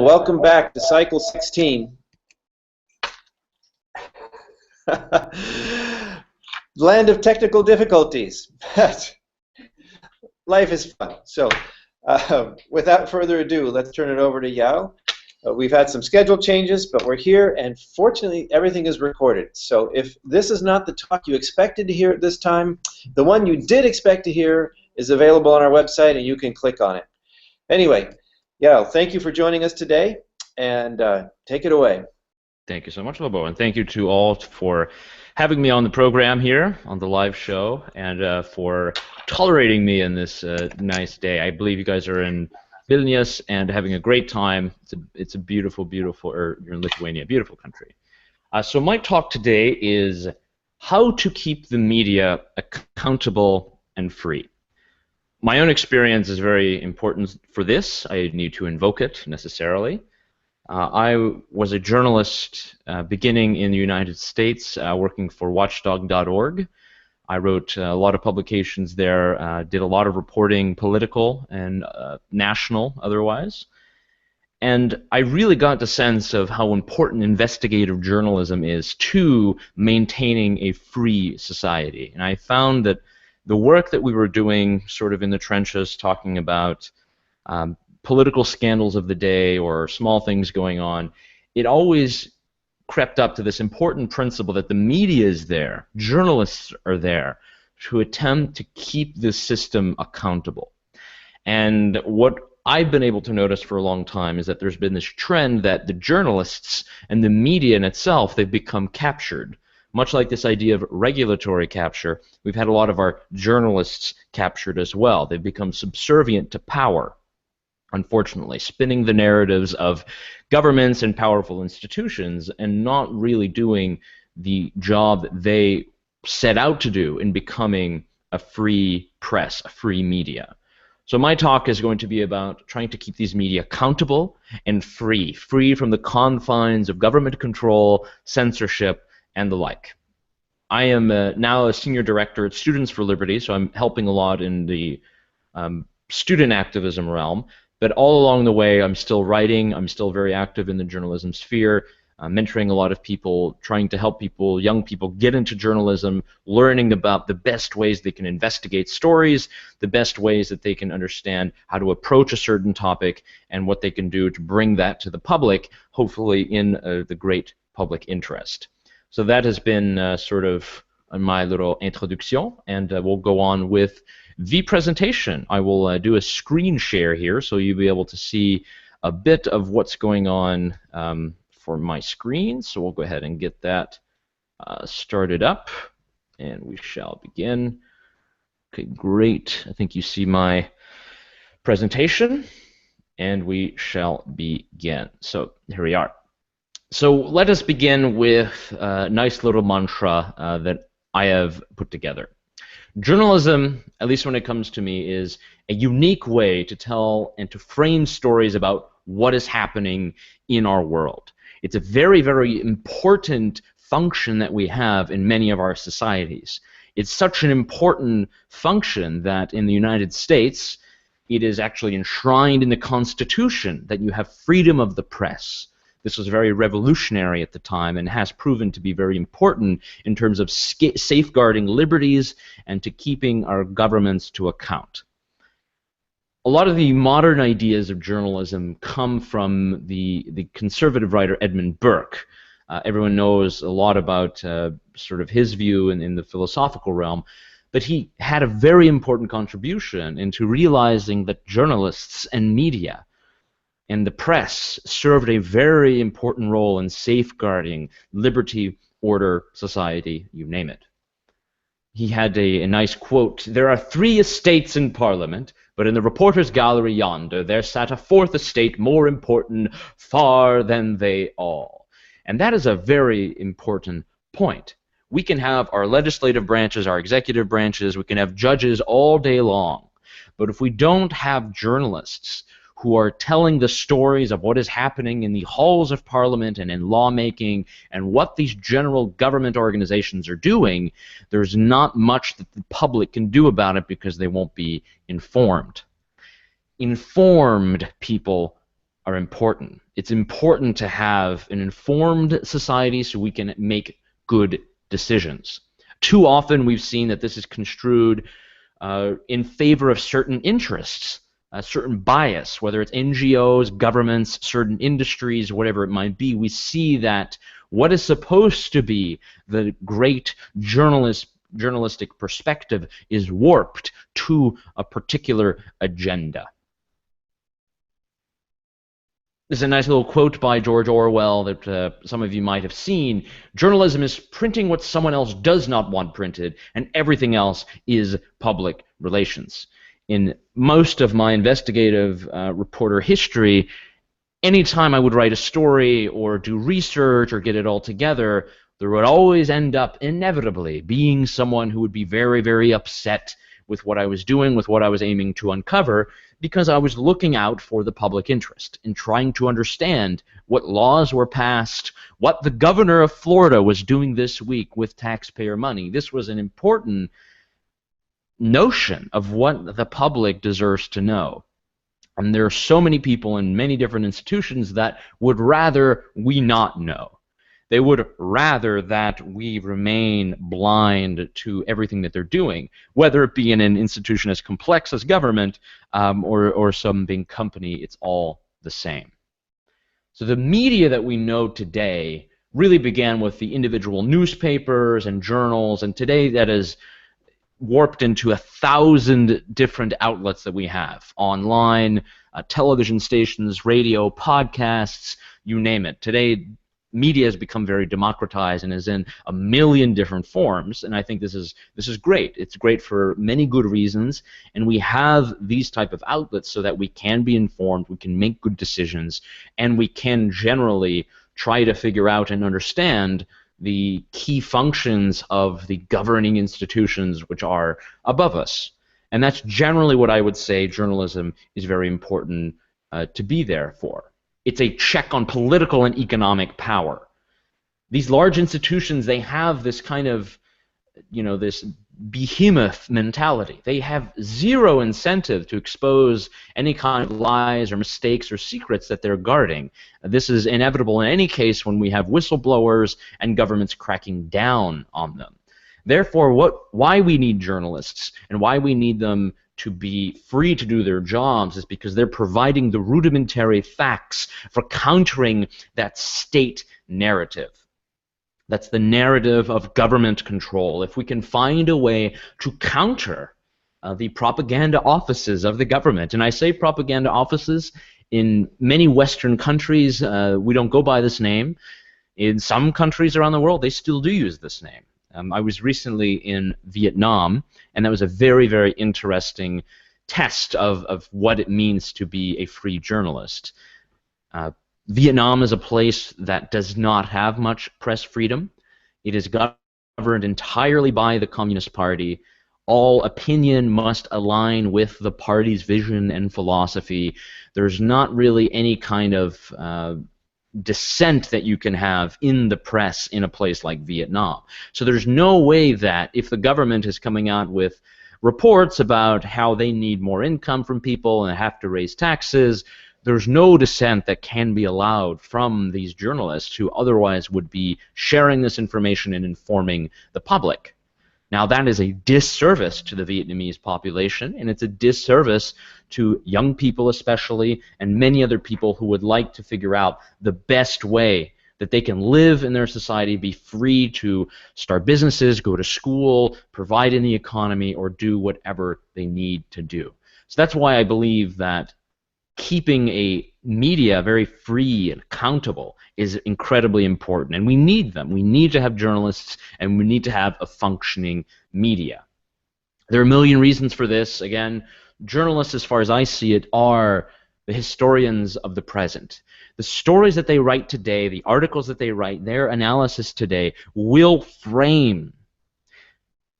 welcome back to Cycle 16. Land of technical difficulties. Life is fun. So, without further ado, let's turn it over to Yaël. We've had some schedule changes, but we're here, and fortunately, everything is recorded. So if this is not the talk you expected to hear at this time, the one you did expect to hear is available on our website, and you can click on it. Anyway, Yaël, thank you for joining us today, and take it away. Thank you so much, Lobo, and thank you to all for having me on the program here, on the live show, and for tolerating me in this nice day. I believe you guys are in Vilnius and having a great time. It's a beautiful, beautiful, or you're in Lithuania, beautiful country. So my talk today is how to keep the media accountable and free. My own experience is very important for this. I need to invoke it necessarily. I was a journalist beginning in the United States, working for watchdog.org. I wrote a lot of publications there, did a lot of reporting, political and national otherwise. And I really got the sense of how important investigative journalism is to maintaining a free society. And I found that the work that we were doing sort of in the trenches, talking about political scandals of the day or small things going on, it always crept up to this important principle that the media is there, journalists are there to attempt to keep this system accountable. And what I've been able to notice for a long time is that there's been this trend that the journalists and the media in itself, they've become captured. Much like this idea of regulatory capture, we've had a lot of our journalists captured as well. They've become subservient to power, unfortunately, spinning the narratives of governments and powerful institutions and not really doing the job that they set out to do in becoming a free press, a free media. So my talk is going to be about trying to keep these media accountable and free from the confines of government control, censorship, and the like. I am now a senior director at Students for Liberty, so I'm helping a lot in the student activism realm. But all along the way, I'm still writing. I'm still very active in the journalism sphere, mentoring a lot of people, trying to help people, young people, get into journalism, learning about the best ways they can investigate stories, the best ways that they can understand how to approach a certain topic, and what they can do to bring that to the public, hopefully in the great public interest. So that has been sort of my little introduction, and we'll go on with the presentation. I will do a screen share here so you'll be able to see a bit of what's going on for my screen. So we'll go ahead and get that started up, and we shall begin. Okay, great. I think you see my presentation, and we shall begin. So here we are. So let us begin with a nice little mantra that I have put together. Journalism, at least when it comes to me, is a unique way to tell and to frame stories about what is happening in our world. It's a very, very important function that we have in many of our societies. It's such an important function that in the United States, it is actually enshrined in the Constitution that you have freedom of the press. This was very revolutionary at the time and has proven to be very important in terms of safeguarding liberties and to keeping our governments to account. A lot of the modern ideas of journalism come from the conservative writer Edmund Burke. Everyone knows a lot about sort of his view in the philosophical realm, but he had a very important contribution into realizing that journalists and media and the press served a very important role in safeguarding liberty, order, society, you name it. He had a nice quote: "There are 3 estates in Parliament, but in the reporter's gallery yonder there sat a 4th estate more important far than they all." And that is a very important point. We can have our legislative branches, our executive branches, we can have judges all day long, but if we don't have journalists who are telling the stories of what is happening in the halls of Parliament and in lawmaking and what these general government organizations are doing, there's not much that the public can do about it because they won't be informed. Informed people are important. It's important to have an informed society so we can make good decisions. Too often we've seen that this is construed in favor of certain interests, a certain bias, whether it's NGOs, governments, certain industries, whatever it might be. We see that what is supposed to be the great journalistic perspective is warped to a particular agenda. There's a nice little quote by George Orwell that some of you might have seen. Journalism is printing what someone else does not want printed, and everything else is public relations. In most of my investigative reporter history, anytime I would write a story or do research or get it all together, there would always end up inevitably being someone who would be very, very upset with what I was doing, with what I was aiming to uncover, because I was looking out for the public interest and trying to understand what laws were passed, what the governor of Florida was doing this week with taxpayer money. This was an important notion of what the public deserves to know. And there are so many people in many different institutions that would rather we not know. They would rather that we remain blind to everything that they're doing, whether it be in an institution as complex as government or some big company. It's all the same. So the media that we know today really began with the individual newspapers and journals, and today that is warped into 1,000 different outlets that we have, online, television stations, radio, podcasts, you name it. Today, media has become very democratized and is in a million different forms, and I think this is great. It's great for many good reasons, and we have these type of outlets so that we can be informed, we can make good decisions, and we can generally try to figure out and understand the key functions of the governing institutions which are above us. And that's generally what I would say journalism is very important to be there for. It's a check on political and economic power. These large institutions, they have this kind of, this behemoth mentality. They have zero incentive to expose any kind of lies or mistakes or secrets that they're guarding. This is inevitable in any case when we have whistleblowers and governments cracking down on them. Therefore, why we need journalists and why we need them to be free to do their jobs is because they're providing the rudimentary facts for countering that state narrative. That's the narrative of government control. If we can find a way to counter the propaganda offices of the government, and I say propaganda offices, in many Western countries we don't go by this name. In some countries around the world they still do use this name. I was recently in Vietnam, and that was a very, very interesting test of what it means to be a free journalist. Vietnam is a place that does not have much press freedom. It is governed entirely by the Communist Party. All opinion must align with the party's vision and philosophy. There's not really any kind of dissent that you can have in the press in a place like Vietnam. So there's no way that if the government is coming out with reports about how they need more income from people and have to raise taxes, there's no dissent that can be allowed from these journalists who otherwise would be sharing this information and informing the public. Now, that is a disservice to the Vietnamese population, and it's a disservice to young people especially, and many other people who would like to figure out the best way that they can live in their society, be free to start businesses, go to school, provide in the economy, or do whatever they need to do. So that's why I believe that keeping a media very free and accountable is incredibly important, and we need them. We need to have journalists, and we need to have a functioning media. There are a million reasons for this. Again, journalists, as far as I see it, are the historians of the present. The stories that they write today, the articles that they write, their analysis today will frame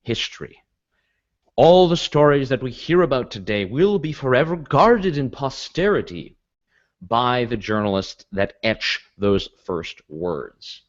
history. All the stories that we hear about today will be forever guarded in posterity by the journalists that etch those first words.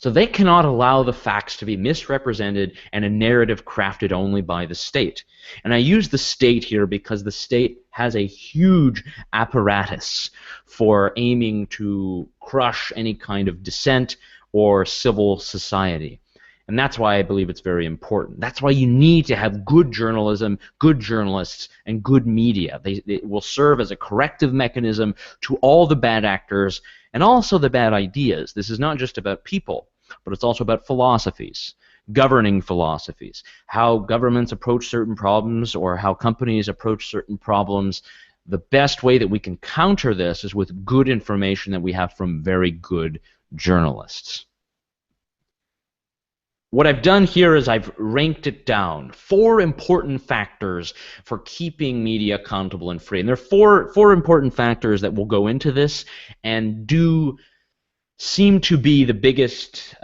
So they cannot allow the facts to be misrepresented and a narrative crafted only by the state. And I use the state here because the state has a huge apparatus for aiming to crush any kind of dissent or civil society. And that's why I believe it's very important. That's why you need to have good journalism, good journalists, and good media. They will serve as a corrective mechanism to all the bad actors and also the bad ideas. This is not just about people, but it's also about philosophies, governing philosophies, how governments approach certain problems or how companies approach certain problems. The best way that we can counter this is with good information that we have from very good journalists. What I've done here is I've ranked it down. 4 important factors for keeping media accountable and free. And there are four important factors that will go into this and do seem to be the biggest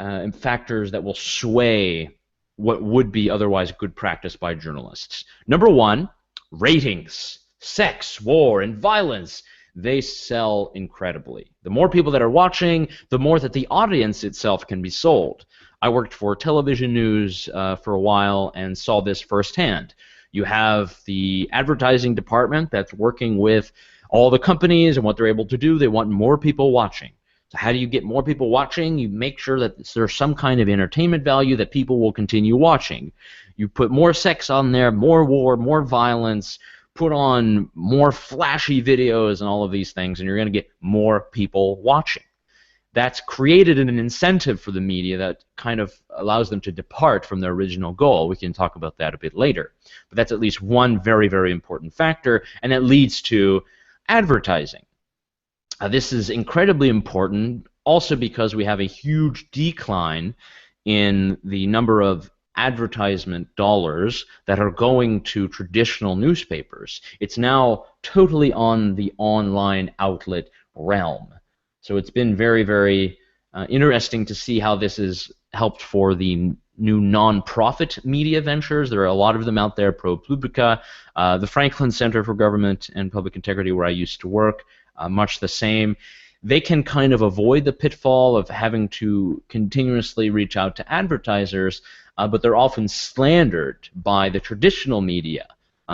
factors that will sway what would be otherwise good practice by journalists. Number 1, ratings. Sex, war, and violence. They sell incredibly. The more people that are watching, the more that the audience itself can be sold. I worked for television news for a while and saw this firsthand. You have the advertising department that's working with all the companies and what they're able to do. They want more people watching. So how do you get more people watching? You make sure that there's some kind of entertainment value that people will continue watching. You put more sex on there, more war, more violence, put on more flashy videos and all of these things, and you're going to get more people watching. That's created an incentive for the media that kind of allows them to depart from their original goal. We can talk about that a bit later. But that's at least one very, very important factor, and that leads to advertising. This is incredibly important also because we have a huge decline in the number of advertisement dollars that are going to traditional newspapers. It's now totally on the online outlet realm. So it's been very, very interesting to see how this has helped for the new non-profit media ventures. There are a lot of them out there, ProPublica, the Franklin Center for Government and Public Integrity, where I used to work, much the same. They can kind of avoid the pitfall of having to continuously reach out to advertisers, but they're often slandered by the traditional media,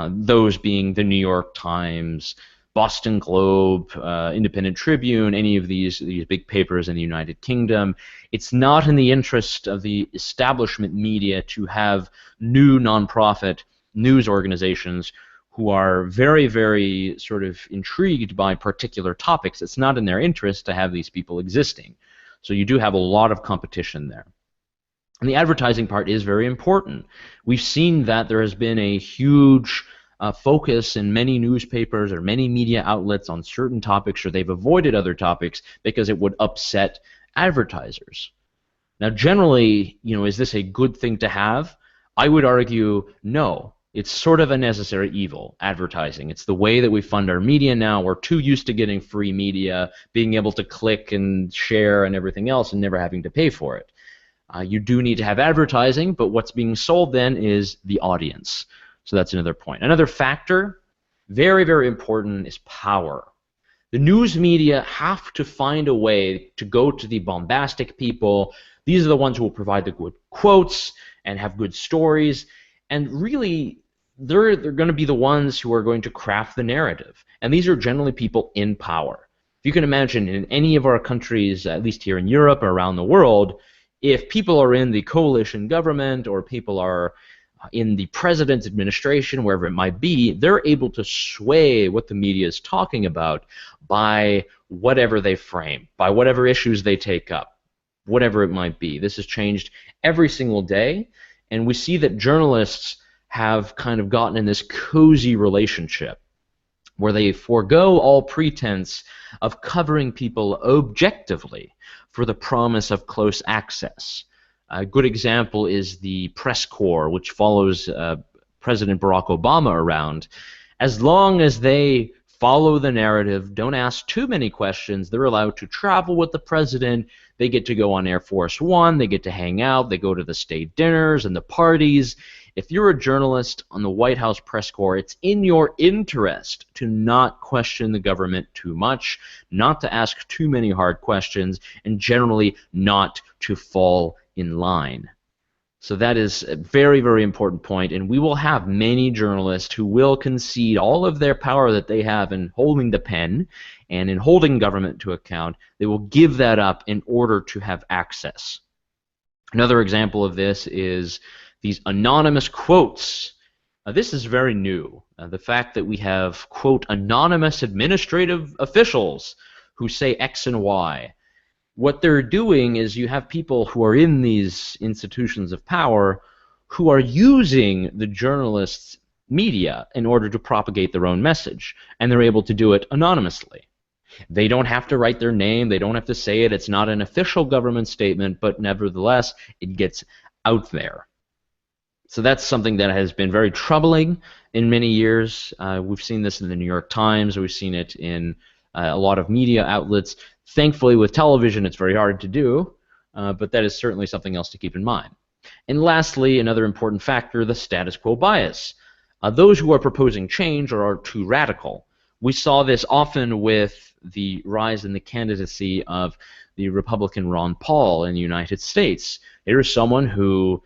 those being the New York Times, Boston Globe, Independent Tribune, any of these big papers in the United Kingdom. It's not in the interest of the establishment media to have new nonprofit news organizations who are very, very sort of intrigued by particular topics. It's not in their interest to have these people existing. So you do have a lot of competition there. And the advertising part is very important. We've seen that there has been a huge focus in many newspapers or many media outlets on certain topics, or they've avoided other topics because it would upset advertisers. Now, generally, is this a good thing to have? I would argue no. It's sort of a necessary evil, advertising. It's the way that we fund our media now. We're too used to getting free media, being able to click and share and everything else and never having to pay for it. You do need to have advertising, but what's being sold then is the audience. So that's another point. Another factor, very, very important, is power. The news media have to find a way to go to the bombastic people. These are the ones who will provide the good quotes and have good stories. And really, they're going to be the ones who are going to craft the narrative. And these are generally people in power. If you can imagine in any of our countries, at least here in Europe or around the world, if people are in the coalition government or people are in the president's administration, wherever it might be, they're able to sway what the media is talking about by whatever they frame, by whatever issues they take up, whatever it might be. This has changed every single day, and we see that journalists have kind of gotten in this cozy relationship where they forego all pretense of covering people objectively for the promise of close access. A good example is the press corps, which follows President Barack Obama around. As long as they follow the narrative, don't ask too many questions, they're allowed to travel with the president, they get to go on Air Force One, they get to hang out, they go to the state dinners and the parties, If you're a journalist on the White House press corps, it's in your interest to not question the government too much, not to ask too many hard questions, and generally not to fall in line. So that is a very, very important point, and we will have many journalists who will concede all of their power that they have in holding the pen and in holding government to account. They will give that up in order to have access. Another example of this is these anonymous quotes. This is very new. The fact that we have, quote, anonymous administrative officials who say X and Y. What they're doing is you have people who are in these institutions of power who are using the journalists' media in order to propagate their own message, and they're able to do it anonymously. They don't have to write their name, they don't have to say it, it's not an official government statement, but nevertheless, it gets out there. So that's something that has been very troubling in many years. We've seen this in the New York Times, we've seen it in a lot of media outlets. Thankfully, with television, it's very hard to do, but that is certainly something else to keep in mind. And lastly, another important factor, the status quo bias. Those who are proposing change are too radical. We saw this often with the rise in the candidacy of the Republican Ron Paul in the United States. Here is someone who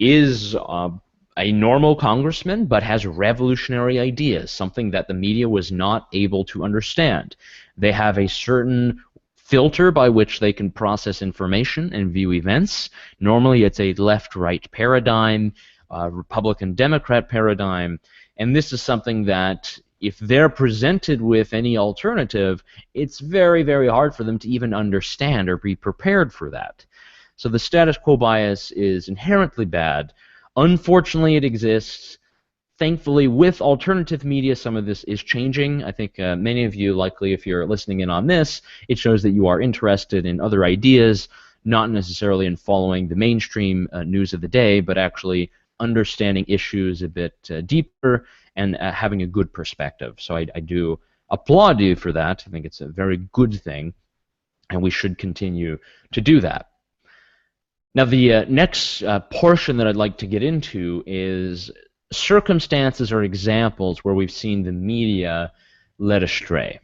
is a normal congressman but has revolutionary ideas, something that the media was not able to understand. They have a certain filter by which they can process information and view events. Normally it's a left-right paradigm, Republican-Democrat paradigm, and this is something that if they're presented with any alternative, it's very, very hard for them to even understand or be prepared for that. So the status quo bias is inherently bad. Unfortunately, it exists. Thankfully, with alternative media, some of this is changing. I think many of you, likely if you're listening in on this, it shows that you are interested in other ideas, not necessarily in following the mainstream news of the day, but actually understanding issues a bit deeper and having a good perspective. So I do applaud you for that. I think it's a very good thing, and we should continue to do that. Now, the next portion that I'd like to get into is circumstances or examples where we've seen the media led astray.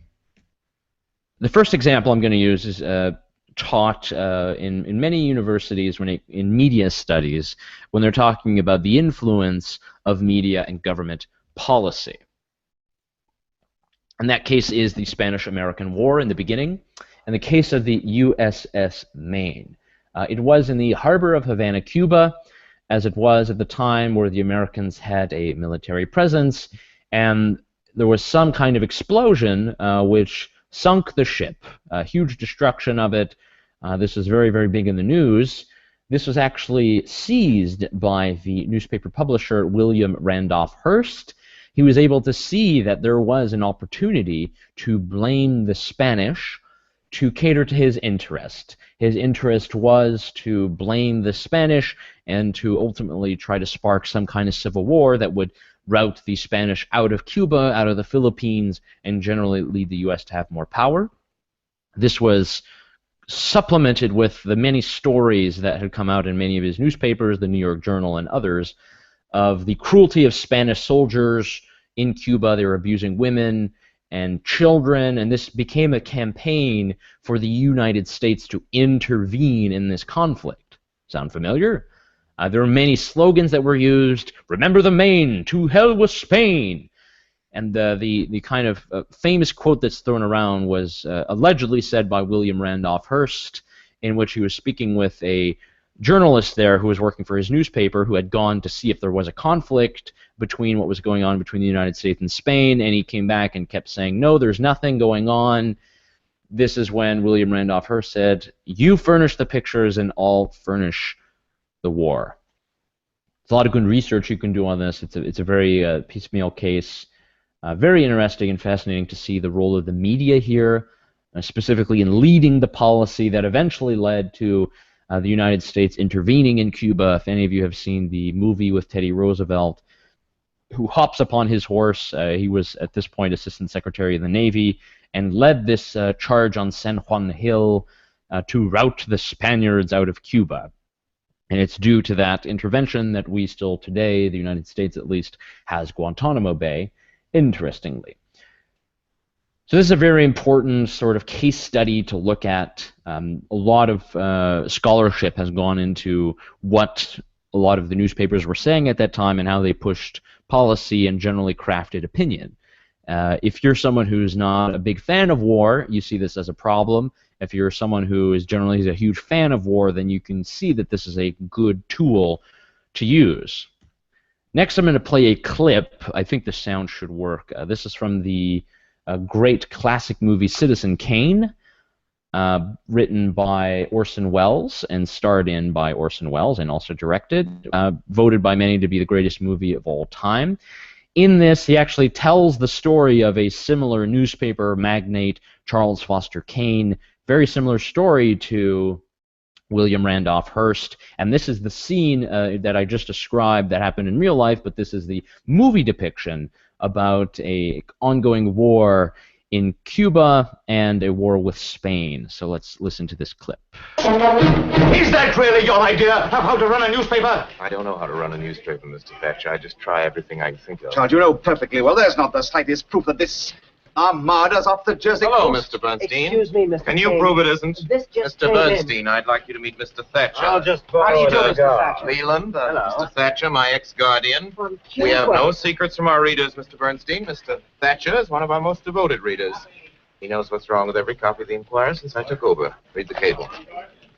The first example I'm going to use is taught in many universities in media studies when they're talking about the influence of media and government policy. And that case is the Spanish-American War in the beginning, and the case of the USS Maine. It was in the harbor of Havana, Cuba, as it was at the time where the Americans had a military presence, and there was some kind of explosion which sunk the ship, a huge destruction of it. This was very, very big in the news. This was actually seized by the newspaper publisher William Randolph Hearst. He was able to see that there was an opportunity to blame the Spanish to cater to his interest. His interest was to blame the Spanish and to ultimately try to spark some kind of civil war that would rout the Spanish out of Cuba, out of the Philippines, and generally lead the U.S. to have more power. This was supplemented with the many stories that had come out in many of his newspapers, the New York Journal and others, of the cruelty of Spanish soldiers in Cuba. They were abusing women and children, and this became a campaign for the United States to intervene in this conflict. Sound familiar? There were many slogans that were used. Remember the Maine, to hell with Spain. And the kind of famous quote that's thrown around was allegedly said by William Randolph Hearst, in which he was speaking with a journalist there who was working for his newspaper who had gone to see if there was a conflict between what was going on between the United States and Spain, and he came back and kept saying, no, there's nothing going on. This is when William Randolph Hearst said, you furnish the pictures and I'll furnish the war. There's a lot of good research you can do on this. It's a very piecemeal case. Very interesting and fascinating to see the role of the media here, specifically in leading the policy that eventually led to the United States intervening in Cuba. If any of you have seen the movie with Teddy Roosevelt, who hops upon his horse, he was at this point Assistant Secretary of the Navy, and led this charge on San Juan Hill to rout the Spaniards out of Cuba. And it's due to that intervention that we still today, the United States at least, has Guantanamo Bay, interestingly. So this is a very important sort of case study to look at. A lot of scholarship has gone into what a lot of the newspapers were saying at that time and how they pushed policy and generally crafted opinion. If you're someone who's not a big fan of war, you see this as a problem. If you're someone who is generally a huge fan of war, then you can see that this is a good tool to use. Next, I'm going to play a clip. I think the sound should work. This is from the great classic movie Citizen Kane, written by Orson Welles and starred in by Orson Welles and also directed, voted by many to be the greatest movie of all time. In this, he actually tells the story of a similar newspaper magnate, Charles Foster Kane, very similar story to William Randolph Hearst, and this is the scene that I just described that happened in real life, but this is the movie depiction about a ongoing war in Cuba and a war with Spain. So let's listen to this clip. Is that really your idea of how to run a newspaper? I don't know how to run a newspaper, Mr. Thatcher. I just try everything I can think of. Charles, you know perfectly well there's not the slightest proof that this armada's off the Jersey Hello, coast. Mr. Bernstein. Excuse me, Mr. Can you Kane. prove it isn't? This just Mr. came Bernstein, I'd like you to meet Mr. Thatcher. I'll just How do you do, borrow Mr. Thatcher? Leland, Hello. Mr. Thatcher, my ex-guardian. From We have Cuba. no secrets from our readers, Mr. Bernstein. Mr. Thatcher is one of our most devoted readers. He knows what's wrong with every copy of the Inquirer since I took over. Read the cable.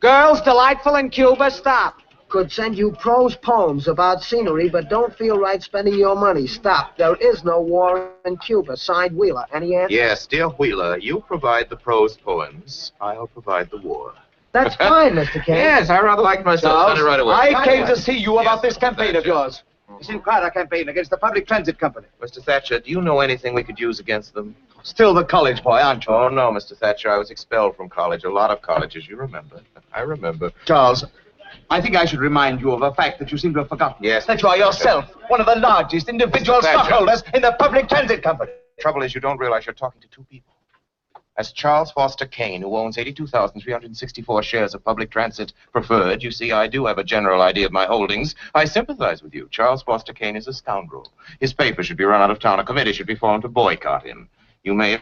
Girls delightful in Cuba, stop. Could send you prose poems about scenery, but don't feel right spending your money. Stop. There is no war in Cuba. Signed, Wheeler. Any answer? Yes, dear Wheeler, you provide the prose poems. I'll provide the war. That's fine, Mr. Kane. Yes, I rather like myself. Send it right away. I came to see you about Yes, this campaign of Thatcher. yours. You see, quite a campaign against the Public Transit Company. Mr. Thatcher, do you know anything we could use against them? Still the college boy, aren't you? Oh, no, Mr. Thatcher. I was expelled from college. A lot of colleges. You remember. I remember. Charles, I think I should remind you of a fact that you seem to have forgotten. Yes. That you are yourself one of the largest individual Mr. Thatcher. stockholders in the Public Transit Company. The trouble is you don't realize you're talking to two people. As Charles Foster Kane, who owns 82,364 shares of public transit preferred, you see, I do have a general idea of my holdings. I sympathize with you. Charles Foster Kane is a scoundrel. His paper should be run out of town. A committee should be formed to boycott him. You may...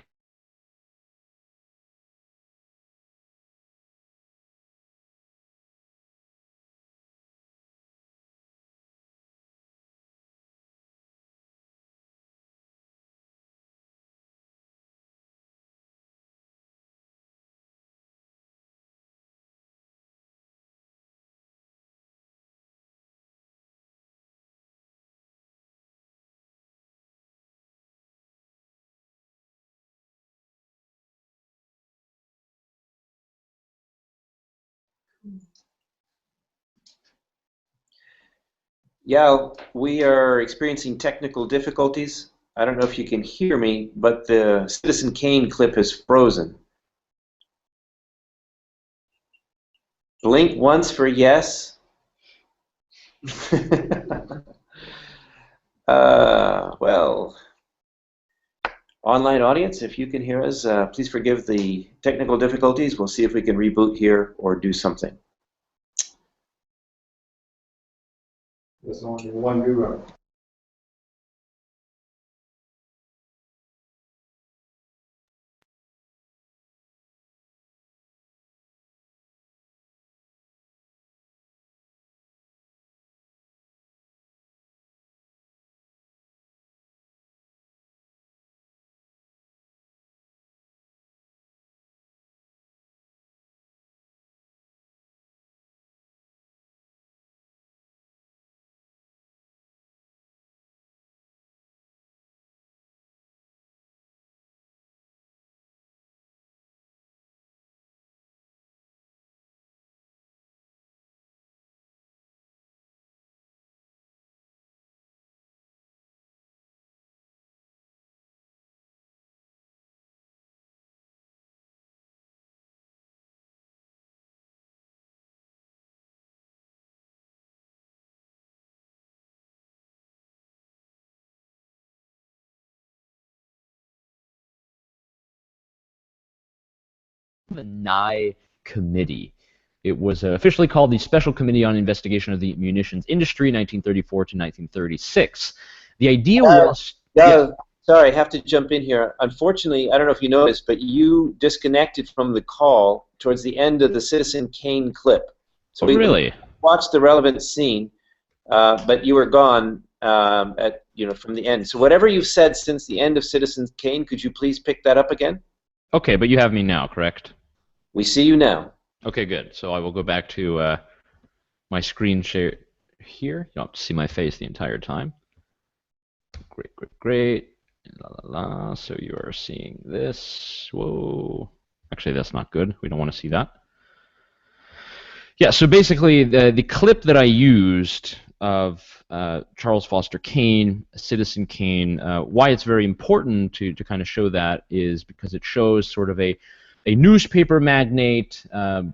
Yaël, we are experiencing technical difficulties. I don't know if you can hear me, but the Citizen Kane clip is frozen. Blink once for yes. Well, online audience, if you can hear us, please forgive the technical difficulties. We'll see if we can reboot here or do something. There's only one viewer. The Nye Committee. It was officially called the Special Committee on Investigation of the Munitions Industry, 1934 to 1936. The idea was... Yeah, sorry, I have to jump in here. Unfortunately, I don't know if you noticed, but you disconnected from the call towards the end of the Citizen Kane clip. So Oh, really? watched the relevant scene, but you were gone from the end. So whatever you've said since the end of Citizen Kane, could you please pick that up again? Okay, but you have me now, correct? We see you now. Okay, good. So I will go back to my screen share here. You don't have to see my face the entire time. Great, great, great. La la la. So you are seeing this. Whoa. Actually, that's not good. We don't want to see that. Yeah, so basically the clip that I used of Charles Foster Kane, Citizen Kane, why it's very important to kind of show that is because it shows sort of a newspaper magnate, and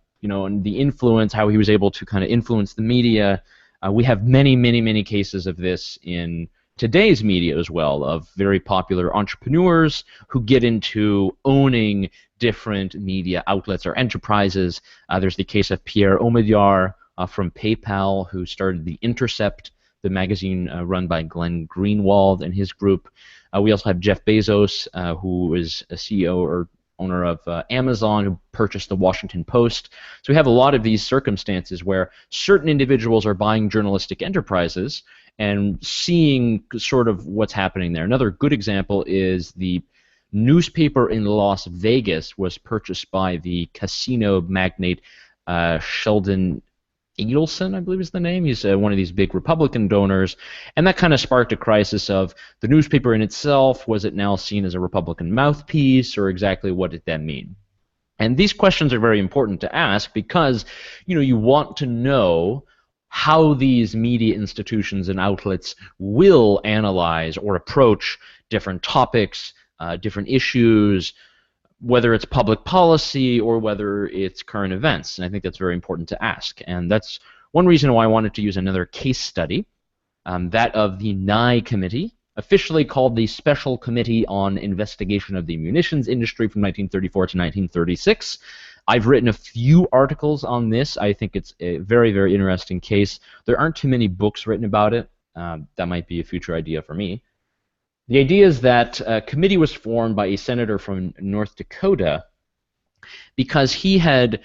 the influence, how he was able to kind of influence the media. We have many, many, many cases of this in today's media as well, of very popular entrepreneurs who get into owning different media outlets or enterprises. There's the case of Pierre Omidyar from PayPal, who started The Intercept, the magazine run by Glenn Greenwald and his group. We also have Jeff Bezos, who is a CEO or owner of Amazon, who purchased the Washington Post. So we have a lot of these circumstances where certain individuals are buying journalistic enterprises and seeing sort of what's happening there. Another good example is the newspaper in Las Vegas was purchased by the casino magnate Sheldon Adelson, I believe is the name. He's one of these big Republican donors, and that kind of sparked a crisis of the newspaper in itself. Was it now seen as a Republican mouthpiece, or exactly what did that mean? And these questions are very important to ask because, you want to know how these media institutions and outlets will analyze or approach different topics, different issues, whether it's public policy or whether it's current events. And I think that's very important to ask. And that's one reason why I wanted to use another case study, that of the Nye Committee, officially called the Special Committee on Investigation of the Munitions Industry from 1934 to 1936. I've written a few articles on this. I think it's a very, very interesting case. There aren't too many books written about it. That might be a future idea for me. The idea is that a committee was formed by a senator from North Dakota because he had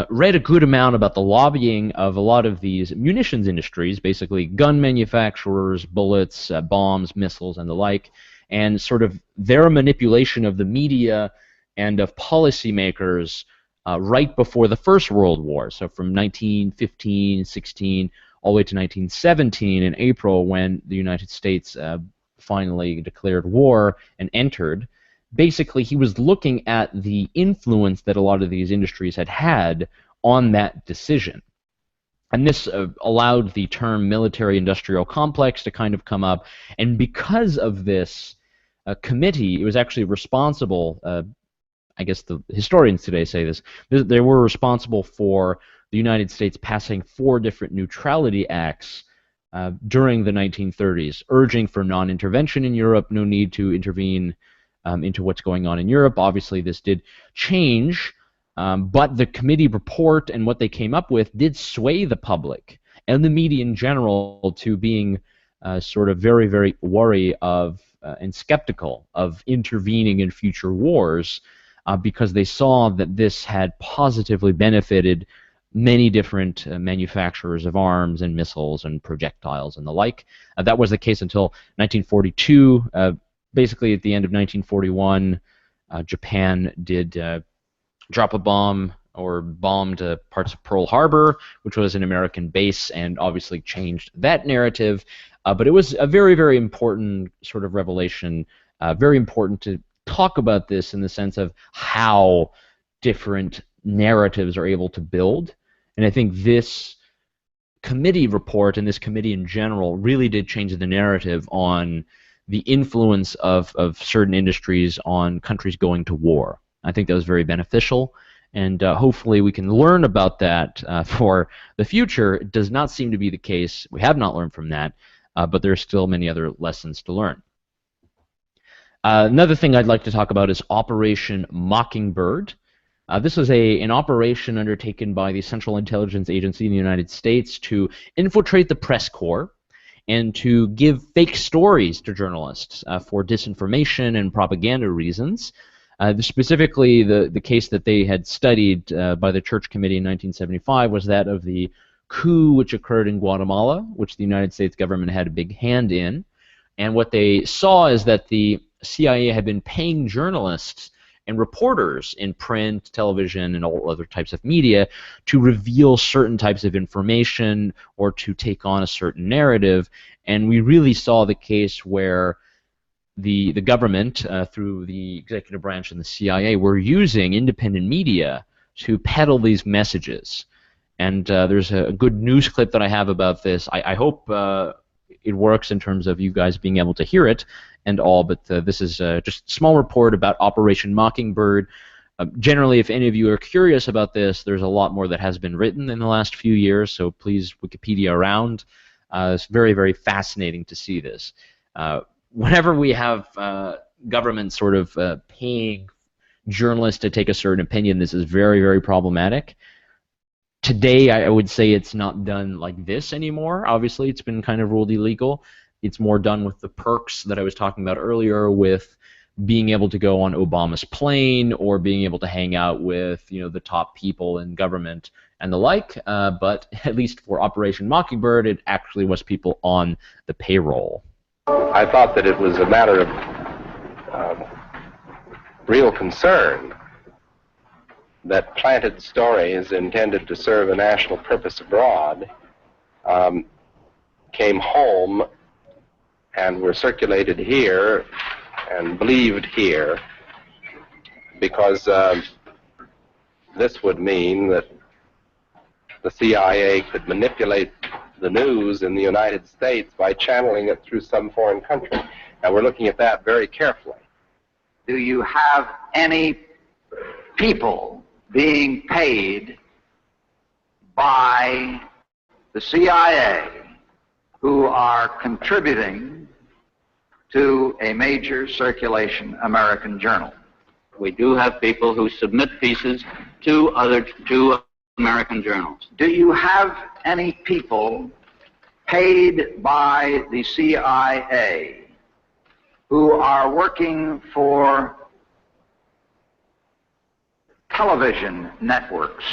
read a good amount about the lobbying of a lot of these munitions industries, basically gun manufacturers, bullets, bombs, missiles, and the like, and sort of their manipulation of the media and of policymakers right before the First World War. So from 1915, 16, all the way to 1917 in April, when the United States finally declared war and entered. Basically, he was looking at the influence that a lot of these industries had on that decision. And this allowed the term military-industrial complex to kind of come up. And because of this committee, it was actually responsible, I guess the historians today say this, they were responsible for the United States passing 4 different neutrality acts during the 1930s, urging for non-intervention in Europe, no need to intervene into what's going on in Europe. Obviously, this did change, but the committee report and what they came up with did sway the public and the media in general to being sort of very, very wary of and skeptical of intervening in future wars because they saw that this had positively benefited many different manufacturers of arms and missiles and projectiles and the like. That was the case until 1942. Basically, at the end of 1941, Japan did drop a bomb or bombed parts of Pearl Harbor, which was an American base, and obviously changed that narrative. But it was a very, very important sort of revelation, very important to talk about this in the sense of how different narratives are able to build. And I think this committee report and this committee in general really did change the narrative on the influence of certain industries on countries going to war. I think that was very beneficial, and hopefully we can learn about that for the future. It does not seem to be the case. We have not learned from that, but there are still many other lessons to learn. Another thing I'd like to talk about is Operation Mockingbird. This was an operation undertaken by the Central Intelligence Agency in the United States to infiltrate the press corps and to give fake stories to journalists for disinformation and propaganda reasons. Specifically, the case that they had studied by the Church Committee in 1975 was that of the coup which occurred in Guatemala, which the United States government had a big hand in. And what they saw is that the CIA had been paying journalists and reporters in print, television, and all other types of media to reveal certain types of information or to take on a certain narrative. And we really saw the case where the government, through the executive branch and the CIA, were using independent media to peddle these messages. And there's a good news clip that I have about this. I hope it works in terms of you guys being able to hear it and all, but this is just a small report about Operation Mockingbird. Generally, if any of you are curious about this, there's a lot more that has been written in the last few years, so please Wikipedia around. It's very, very fascinating to see this. Whenever we have government sort of paying journalists to take a certain opinion, this is very, very problematic. Today, I would say it's not done like this anymore. Obviously, it's been kind of ruled illegal. It's more done with the perks that I was talking about earlier, with being able to go on Obama's plane or being able to hang out with, you know, the top people in government and the like. But at least for Operation Mockingbird, it actually was people on the payroll. I thought that it was a matter of real concern that planted stories intended to serve a national purpose abroad came home and were circulated here and believed here, because this would mean that the CIA could manipulate the news in the United States by channeling it through some foreign country. And we're looking at that very carefully. Do you have any people being paid by the CIA who are contributing to a major circulation American journal? We do have people who submit pieces to American journals. Do you have any people paid by the CIA who are working for television networks?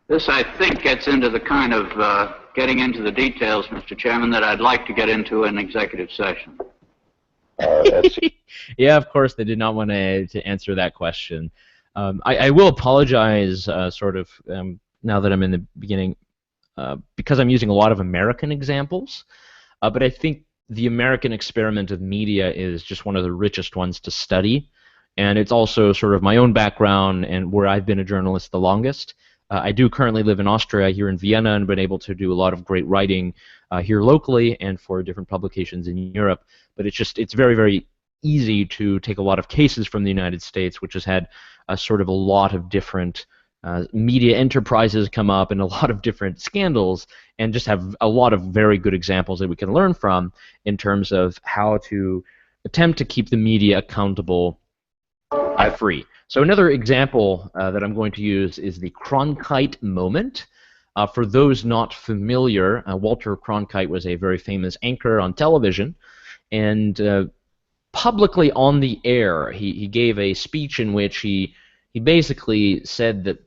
This, I think, gets into the kind of getting into the details, Mr. Chairman, that I'd like to get into in executive session. Yeah, of course, they did not want to answer that question. I will apologize, now that I'm in the beginning, because I'm using a lot of American examples, but I think the American experiment of media is just one of the richest ones to study, and it's also sort of my own background and where I've been a journalist the longest. I do currently live in Austria, here in Vienna, and been able to do a lot of great writing here locally and for different publications in Europe, but it's very, very easy to take a lot of cases from the United States, which has had sort of a lot of different media enterprises come up and a lot of different scandals, and just have a lot of very good examples that we can learn from in terms of how to attempt to keep the media accountable and free. So another example that I'm going to use is the Cronkite Moment. For those not familiar, Walter Cronkite was a very famous anchor on television, and publicly on the air, he gave a speech in which he basically said that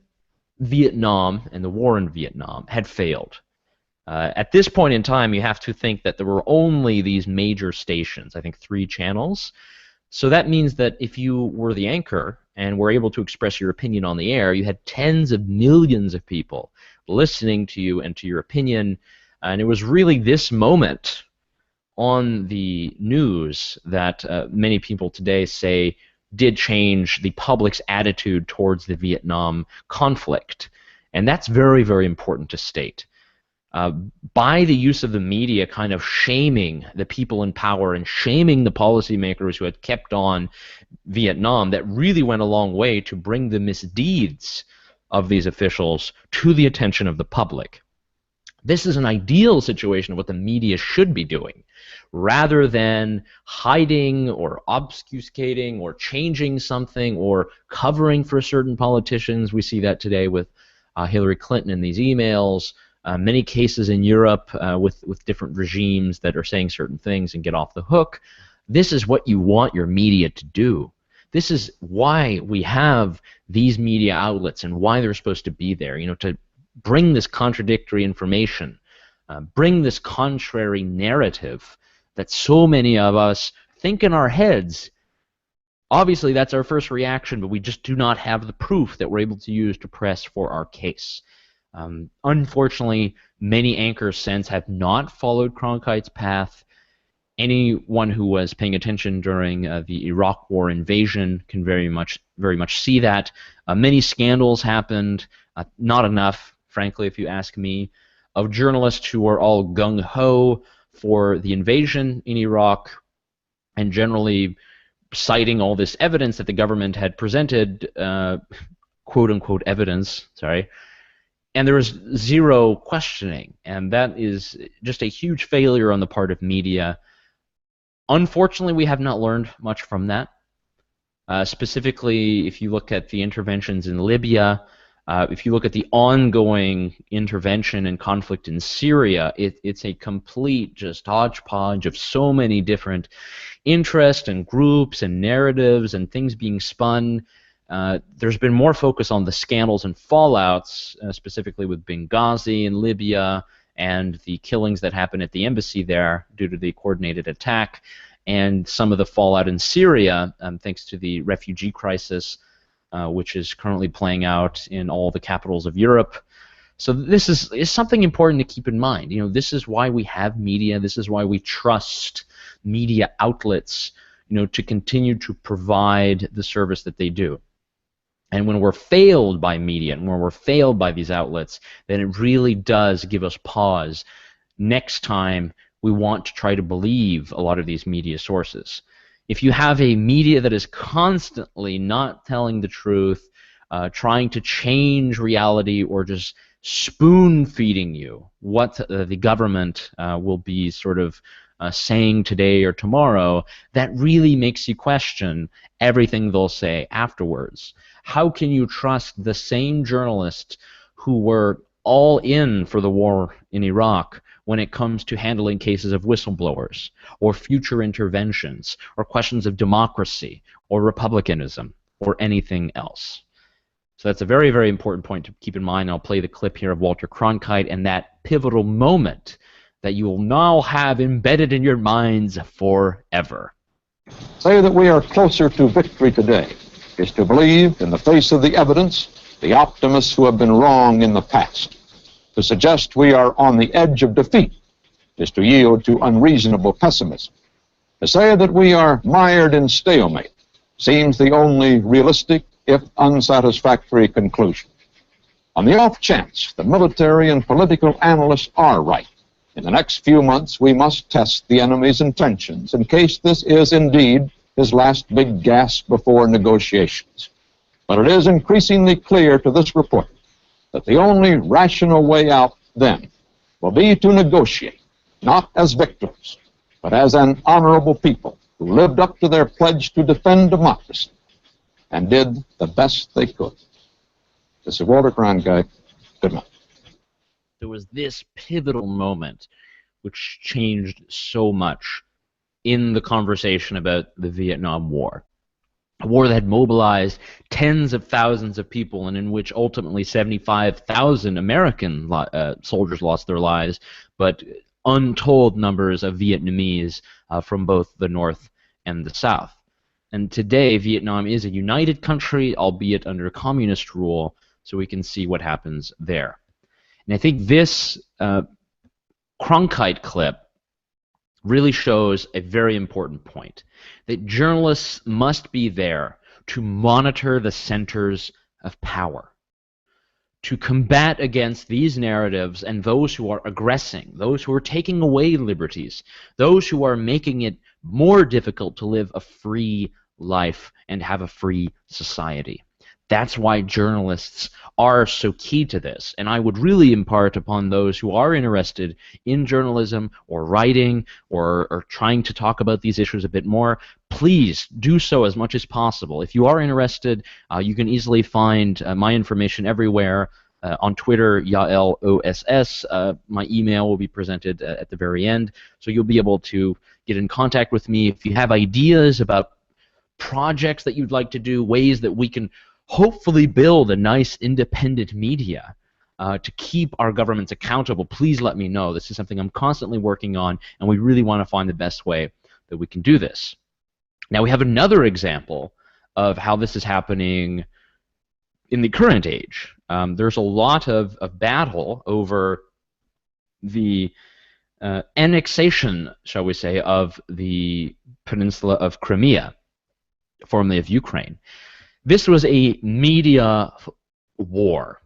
Vietnam and the war in Vietnam had failed. At this point in time, you have to think that there were only these major stations, I think 3 channels. So that means that if you were the anchor and were able to express your opinion on the air, you had tens of millions of people listening to you and to your opinion, and it was really this moment on the news that many people today say did change the public's attitude towards the Vietnam conflict. And that's very, very important to state. By the use of the media kind of shaming the people in power and shaming the policymakers who had kept on Vietnam, that really went a long way to bring the misdeeds of these officials to the attention of the public. This is an ideal situation of what the media should be doing. rather than hiding or obfuscating or changing something or covering for certain politicians. We see that today with Hillary Clinton in these emails, many cases in Europe with different regimes that are saying certain things and get off the hook. This is what you want your media to do. This is why we have these media outlets and why they're supposed to be there, to bring this contradictory information, bring this contrary narrative that so many of us think in our heads. Obviously, that's our first reaction, but we just do not have the proof that we're able to use to press for our case. Unfortunately, many anchors since have not followed Cronkite's path. Anyone who was paying attention during the Iraq War invasion can very much see that. Many scandals happened, not enough, frankly, if you ask me, of journalists who are all gung-ho for the invasion in Iraq and generally citing all this evidence that the government had presented, quote-unquote evidence, sorry, and there was zero questioning, and that is just a huge failure on the part of media. Unfortunately, we have not learned much from that. Specifically, if you look at the interventions in Libya, if you look at the ongoing intervention and conflict in Syria, it's a complete just hodgepodge of so many different interests and groups and narratives and things being spun. There's been more focus on the scandals and fallouts, specifically with Benghazi in Libya, and the killings that happened at the embassy there due to the coordinated attack, and some of the fallout in Syria, thanks to the refugee crisis, which is currently playing out in all the capitals of Europe. So this is something important to keep in mind. This is why we have media. This is why we trust media outlets, to continue to provide the service that they do. And when we're failed by media, and when we're failed by these outlets, then it really does give us pause. Next time, we want to try to believe a lot of these media sources. If you have a media that is constantly not telling the truth, trying to change reality, or just spoon-feeding you what the government will be sort of saying today or tomorrow, that really makes you question everything they'll say afterwards. How can you trust the same journalists who were all in for the war in Iraq when it comes to handling cases of whistleblowers or future interventions or questions of democracy or republicanism or anything else? So that's a very, very important point to keep in mind. I'll play the clip here of Walter Cronkite and that pivotal moment that you will now have embedded in your minds forever. Say that we are closer to victory today is to believe, in the face of the evidence, the optimists who have been wrong in the past. To suggest we are on the edge of defeat is to yield to unreasonable pessimism. To say that we are mired in stalemate seems the only realistic, if unsatisfactory, conclusion. On the off chance the military and political analysts are right, in the next few months we must test the enemy's intentions in case this is indeed his last big gasp before negotiations. But it is increasingly clear to this report that the only rational way out then will be to negotiate, not as victors, but as an honorable people who lived up to their pledge to defend democracy and did the best they could. This is Walter Cronkite. Good night. There was this pivotal moment which changed so much in the conversation about the Vietnam War. A war that had mobilized tens of thousands of people and in which ultimately 75,000 American soldiers lost their lives, but untold numbers of Vietnamese from both the North and the South. And today, Vietnam is a united country, albeit under communist rule, so we can see what happens there. And I think this Cronkite clip really shows a very important point, that journalists must be there to monitor the centers of power, to combat against these narratives and those who are aggressing, those who are taking away liberties, those who are making it more difficult to live a free life and have a free society. That's why journalists are so key to this. And I would really impart upon those who are interested in journalism or writing or trying to talk about these issues a bit more, please do so as much as possible. If you are interested, you can easily find my information everywhere. On Twitter, Yaël OSS. My email will be presented at the very end, so you'll be able to get in contact with me if you have ideas about projects that you'd like to do, ways that we can hopefully build a nice independent media to keep our governments accountable. Please let me know. This is something I'm constantly working on, and we really want to find the best way that we can do this. Now we have another example of how this is happening in the current age. There's a lot of battle over the annexation, shall we say, of the peninsula of Crimea, formerly of Ukraine. This was a media war.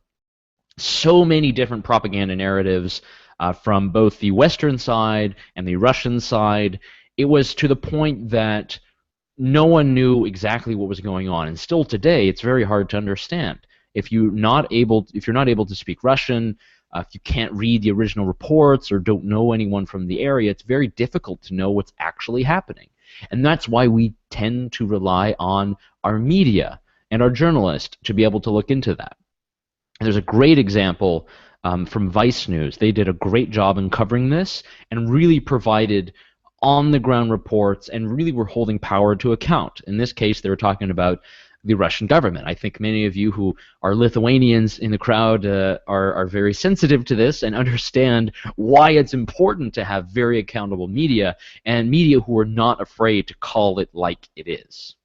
So many different propaganda narratives from both the Western side and the Russian side. It was to the point that no one knew exactly what was going on, and still today it's very hard to understand. If you're not able to speak Russian, if you can't read the original reports or don't know anyone from the area, it's very difficult to know what's actually happening. And that's why we tend to rely on our media and our journalists to be able to look into that. And there's a great example from Vice News. They did a great job in covering this and really provided on-the-ground reports and really were holding power to account. In this case, they were talking about the Russian government. I think many of you who are Lithuanians in the crowd are very sensitive to this and understand why it's important to have very accountable media and media who are not afraid to call it like it is.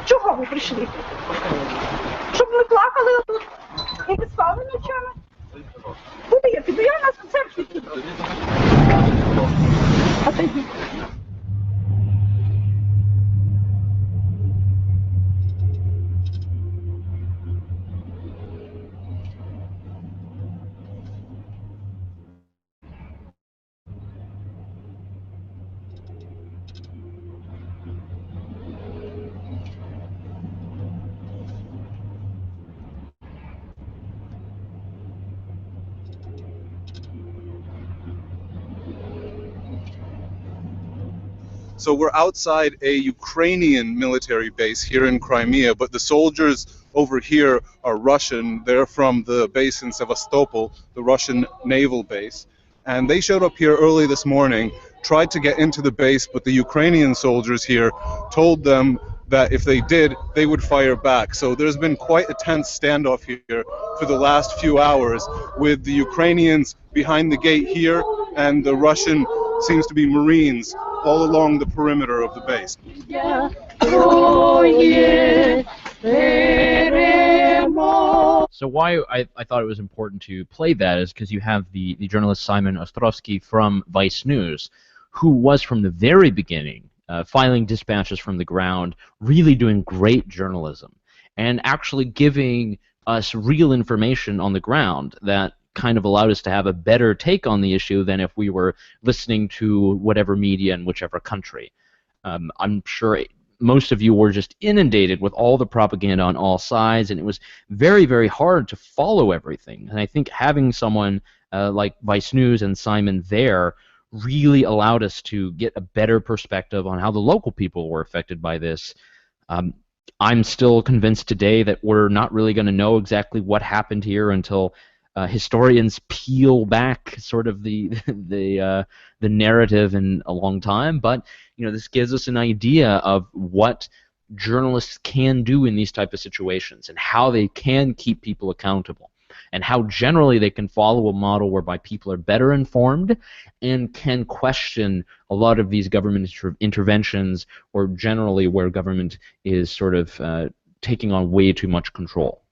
Чого ви прийшли? Щоб ми плакали отут і не спали ночами? Куди я піду? Я нас в церкві піду. А тоді? So we're outside a Ukrainian military base here in Crimea, but the soldiers over here are Russian. They're from the base in Sevastopol, the Russian naval base. And they showed up here early this morning, tried to get into the base, but the Ukrainian soldiers here told them that if they did, they would fire back. So there's been quite a tense standoff here for the last few hours, with the Ukrainians behind the gate here and the Russian seems to be Marines all along the perimeter of the base. So why I thought it was important to play that is because you have the journalist Simon Ossowski from Vice News, who was from the very beginning filing dispatches from the ground, really doing great journalism, and actually giving us real information on the ground that kind of allowed us to have a better take on the issue than if we were listening to whatever media in whichever country. I'm sure most of you were just inundated with all the propaganda on all sides, and it was very, very hard to follow everything. And I think having someone like Vice News and Simon there really allowed us to get a better perspective on how the local people were affected by this. I'm still convinced today that we're not really going to know exactly what happened here until historians peel back sort of the narrative in a long time, but this gives us an idea of what journalists can do in these type of situations and how they can keep people accountable and how generally they can follow a model whereby people are better informed and can question a lot of these government interventions or generally where government is sort of taking on way too much control.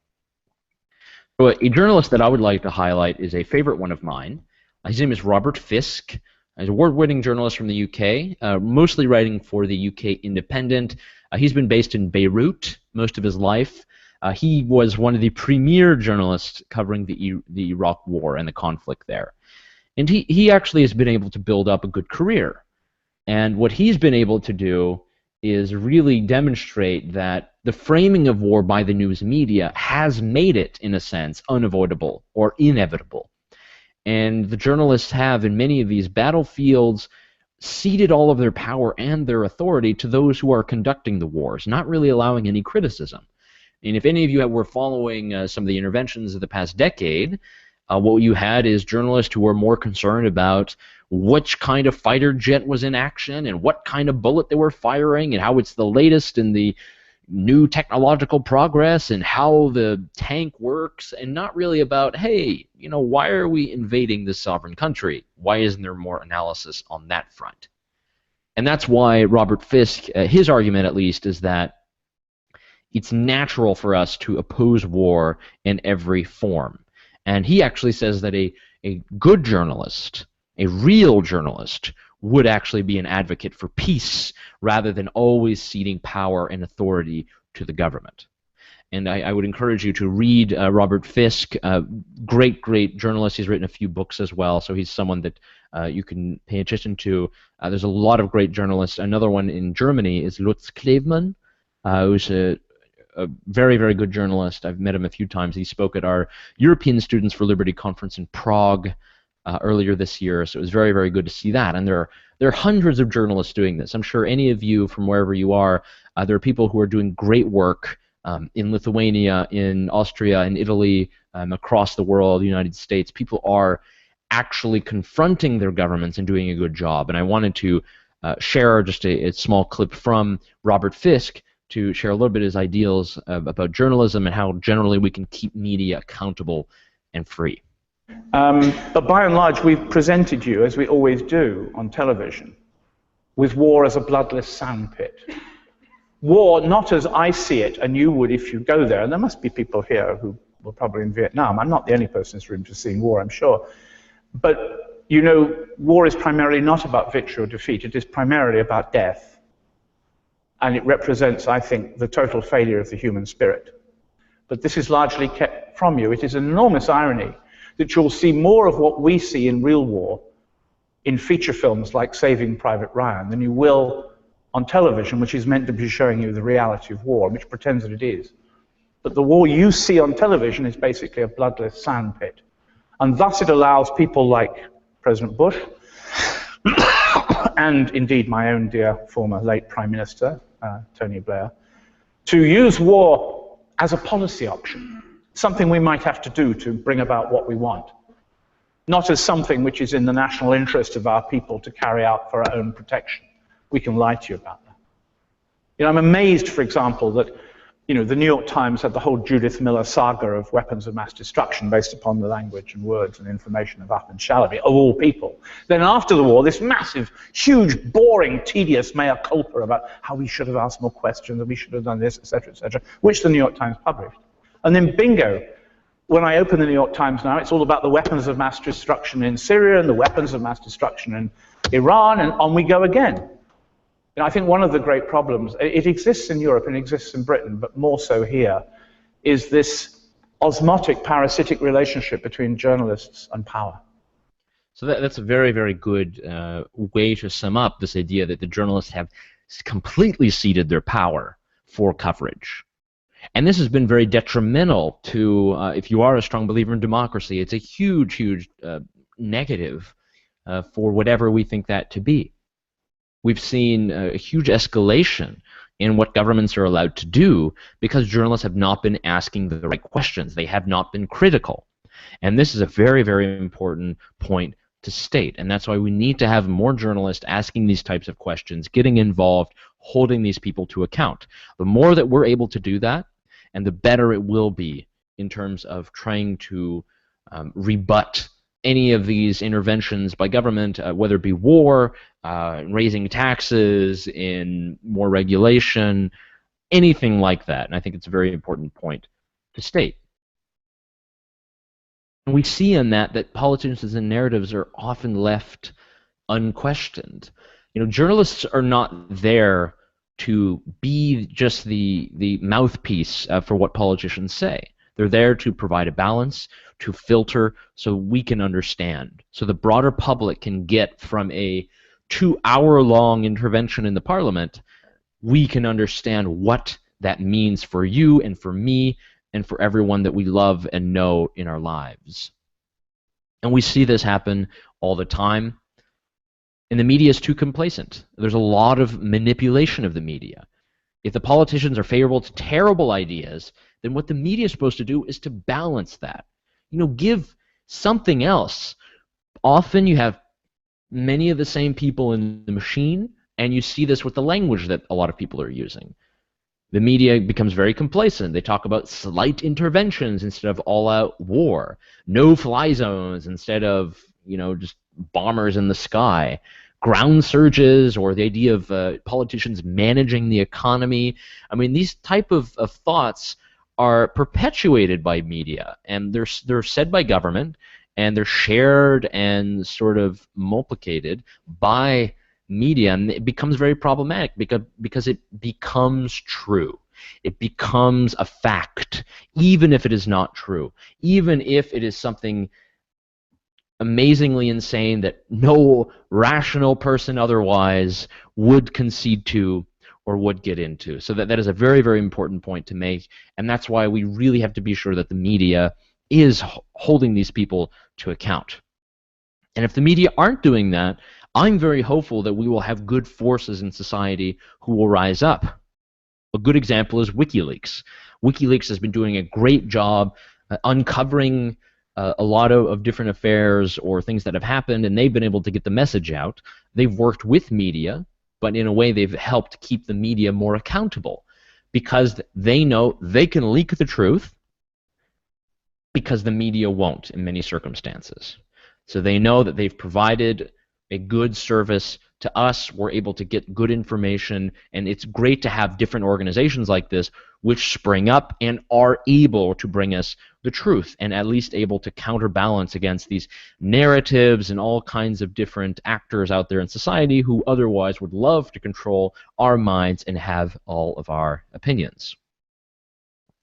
So a journalist that I would like to highlight is a favorite one of mine. His name is Robert Fisk. He's an award-winning journalist from the UK, mostly writing for the UK Independent. He's been based in Beirut most of his life. He was one of the premier journalists covering the Iraq War and the conflict there. And he actually has been able to build up a good career. And what he's been able to do is really demonstrate that the framing of war by the news media has made it, in a sense, unavoidable or inevitable. And the journalists have, in many of these battlefields, ceded all of their power and their authority to those who are conducting the wars, not really allowing any criticism. And if any of you were following some of the interventions of the past decade, what you had is journalists who were more concerned about which kind of fighter jet was in action and what kind of bullet they were firing and how it's the latest in the new technological progress and how the tank works, and not really about, hey, you know, why are we invading this sovereign country? Why isn't there more analysis on that front? And that's why Robert Fisk, his argument at least, is that it's natural for us to oppose war in every form. And he actually says that a good journalist, a real journalist, would actually be an advocate for peace rather than always ceding power and authority to the government. And I would encourage you to read Robert Fisk, great journalist. He's written a few books as well, so he's someone that you can pay attention to. There's a lot of great journalists. Another one in Germany is Lutz Klevemann, who's a very good journalist. I've met him a few times. He spoke at our European Students for Liberty conference in Prague earlier this year, so it was very good to see that. And there are hundreds of journalists doing this. I'm sure any of you from wherever you are, there are people who are doing great work in Lithuania, in Austria, in Italy, across the world, the United States. People are actually confronting their governments and doing a good job. And I wanted to share just a small clip from Robert Fisk to share a little bit of his ideals about journalism and how generally we can keep media accountable and free. But by and large, we've presented you, as we always do on television, with war as a bloodless sandpit. War, not as I see it, and you would if you go there, and there must be people here who were probably in Vietnam. I'm not the only person in this room to seeing war, I'm sure. But, you know, war is primarily not about victory or defeat. It is primarily about death. And it represents, I think, the total failure of the human spirit. But this is largely kept from you. It is an enormous irony that you'll see more of what we see in real war in feature films like Saving Private Ryan than you will on television, which is meant to be showing you the reality of war, which pretends that it is. But the war you see on television is basically a bloodless sandpit. And thus it allows people like President Bush and indeed my own dear former late Prime Minister, Tony Blair, to use war as a policy option, something we might have to do to bring about what we want, not as something which is in the national interest of our people to carry out for our own protection. We can lie to you about that. You know, I'm amazed, for example, that the New York Times had the whole Judith Miller saga of weapons of mass destruction based upon the language and words and information of Ahmed Shalabi, of all people. Then after the war, this massive, huge, boring, tedious mea culpa about how we should have asked more questions and we should have done this, etc., which the New York Times published. And then bingo, when I open the New York Times now, it's all about the weapons of mass destruction in Syria and the weapons of mass destruction in Iran, and on we go again. I think one of the great problems, it exists in Europe and exists in Britain, but more so here, is this osmotic, parasitic relationship between journalists and power. So that's a very good way to sum up this idea that the journalists have completely ceded their power for coverage. And this has been very detrimental to, if you are a strong believer in democracy, it's a huge negative for whatever we think that to be. We've seen a huge escalation in what governments are allowed to do because journalists have not been asking the right questions. They have not been critical. And this is a very important point to state. And that's why we need to have more journalists asking these types of questions, getting involved, holding these people to account. The more that we're able to do that, and the better it will be in terms of trying to rebut any of these interventions by government, whether it be war, raising taxes, in more regulation, anything like that. And I think it's a very important point to state. And we see in that politicians and narratives are often left unquestioned. Journalists are not there to be just the mouthpiece for what politicians say. They're there to provide a balance, to filter so we can understand, so the broader public can get from a 2-hour-long intervention in the parliament we can understand what that means for you and for me and for everyone that we love and know in our lives. And we see this happen all the time. And the media is too complacent. There's a lot of manipulation of the media. If the politicians are favorable to terrible ideas, then what the media is supposed to do is to balance that. You know, give something else. Often you have many of the same people in the machine, and you see this with the language that a lot of people are using. The media becomes very complacent. They talk about slight interventions instead of all-out war, no-fly zones instead of, you know, just bombers in the sky, ground surges, or the idea of politicians managing the economy. I mean, these type of thoughts are perpetuated by media, and they're said by government, and they're shared and sort of multiplicated by media, and it becomes very problematic because it becomes true. It becomes a fact, even if it is not true, even if it is something amazingly insane that no rational person otherwise would concede to or would get into. So that is a very, very important point to make, and that's why we really have to be sure that the media is holding these people to account. And if the media aren't doing that, I'm very hopeful that we will have good forces in society who will rise up. A good example is WikiLeaks. WikiLeaks has been doing a great job uncovering a lot of different affairs or things that have happened, and they've been able to get the message out. They've worked with media, but in a way they've helped keep the media more accountable because they know they can leak the truth because the media won't in many circumstances. So they know that they've provided a good service to us. We're able to get good information, and it's great to have different organizations like this which spring up and are able to bring us the truth and at least able to counterbalance against these narratives and all kinds of different actors out there in society who otherwise would love to control our minds and have all of our opinions.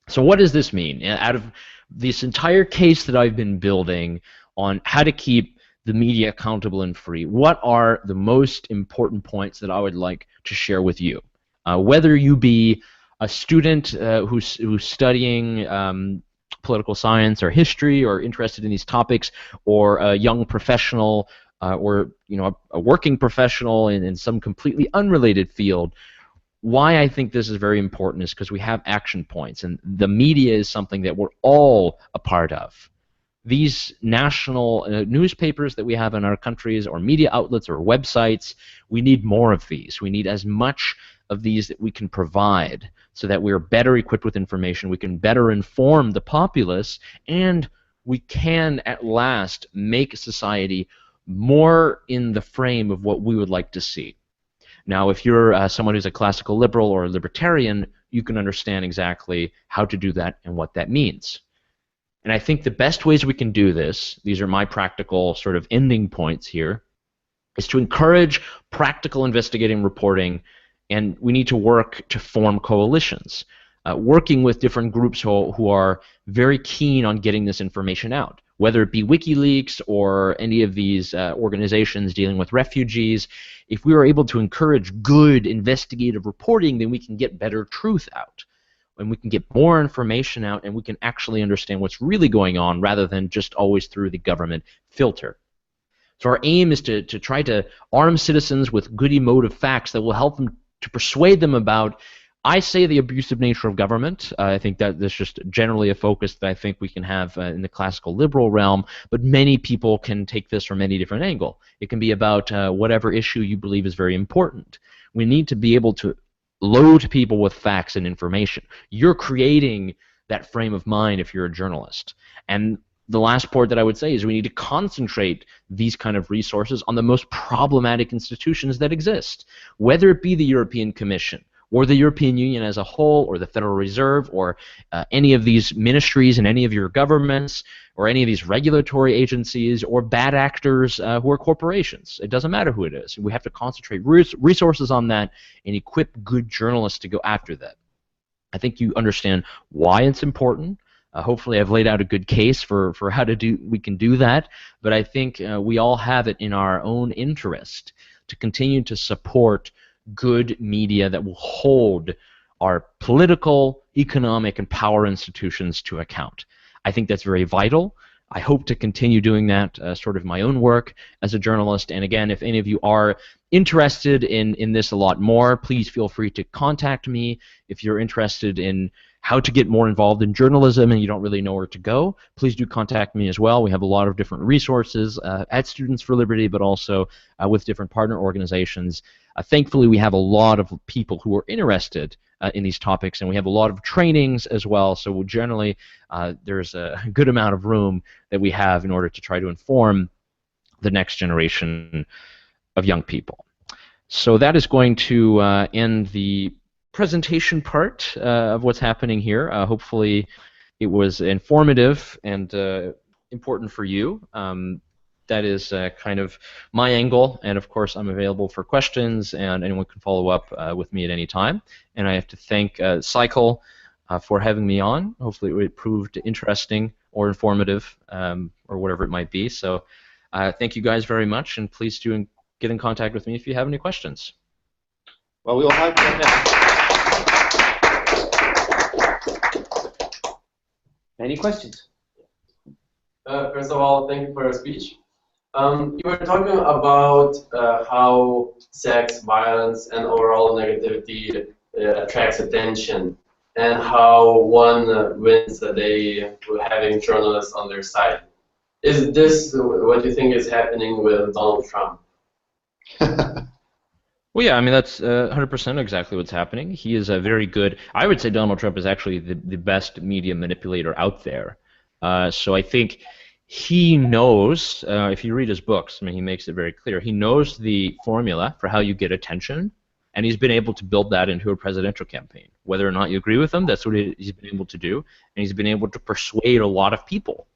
So what does this mean? Out of this entire case that I've been building on how to keep the media accountable and free, what are the most important points that I would like to share with you? Whether you be a student who's studying political science or history or interested in these topics, or a young professional or a working professional in some completely unrelated field, why I think this is very important is because we have action points, and the media is something that we're all a part of. These national newspapers that we have in our countries, or media outlets or websites, we need more of these. We need as much of these that we can provide so that we're better equipped with information, we can better inform the populace, and we can at last make society more in the frame of what we would like to see. Now, if you're someone who's a classical liberal or a libertarian, you can understand exactly how to do that and what that means. And I think the best ways we can do this, these are my practical sort of ending points here, is to encourage practical investigating reporting, and we need to work to form coalitions, working with different groups who are very keen on getting this information out, whether it be WikiLeaks or any of these organizations dealing with refugees. If we are able to encourage good investigative reporting, then we can get better truth out, and we can get more information out, and we can actually understand what's really going on rather than just always through the government filter. So our aim is to try to arm citizens with good emotive facts that will help them to persuade them about, I say, the abusive nature of government. I think that that's just generally a focus that I think we can have in the classical liberal realm, but many people can take this from any different angle. It can be about whatever issue you believe is very important. We need to be able to load people with facts and information. You're creating that frame of mind if you're a journalist. And the last part that I would say is we need to concentrate these kind of resources on the most problematic institutions that exist, whether it be the European Commission or the European Union as a whole, or the Federal Reserve, or any of these ministries in any of your governments, or any of these regulatory agencies, or bad actors who are corporations. It doesn't matter who it is. We have to concentrate resources on that and equip good journalists to go after that. I think you understand why it's important. Hopefully I've laid out a good case for how we can do that, but I think we all have it in our own interest to continue to support good media that will hold our political, economic, and power institutions to account. I think that's very vital. I hope to continue doing that, sort of my own work as a journalist. And again, if any of you are interested in this a lot more, please feel free to contact me. If you're interested in how to get more involved in journalism and you don't really know where to go, please do contact me as well. We have a lot of different resources at Students for Liberty, but also with different partner organizations. Thankfully, we have a lot of people who are interested in these topics, and we have a lot of trainings as well, so generally there's a good amount of room that we have in order to try to inform the next generation of young people. So that is going to end the presentation part of what's happening here. Hopefully it was informative and important for you. That is kind of my angle, and of course I'm available for questions, and anyone can follow up with me at any time. And I have to thank Cycle for having me on. Hopefully it proved interesting or informative or whatever it might be. So thank you guys very much, and please do get in contact with me if you have any questions. Well, we will have them now. Any questions? First of all, thank you for your speech. You were talking about how sex, violence, and overall negativity attracts attention, and how one wins the day having journalists on their side. Is this what you think is happening with Donald Trump? Well, yeah, I mean, that's 100% exactly what's happening. He is a very good, I would say Donald Trump is actually the best media manipulator out there. So I think he knows, if you read his books, I mean, he makes it very clear, he knows the formula for how you get attention, and he's been able to build that into a presidential campaign. Whether or not you agree with him, that's what he's been able to do, and he's been able to persuade a lot of people.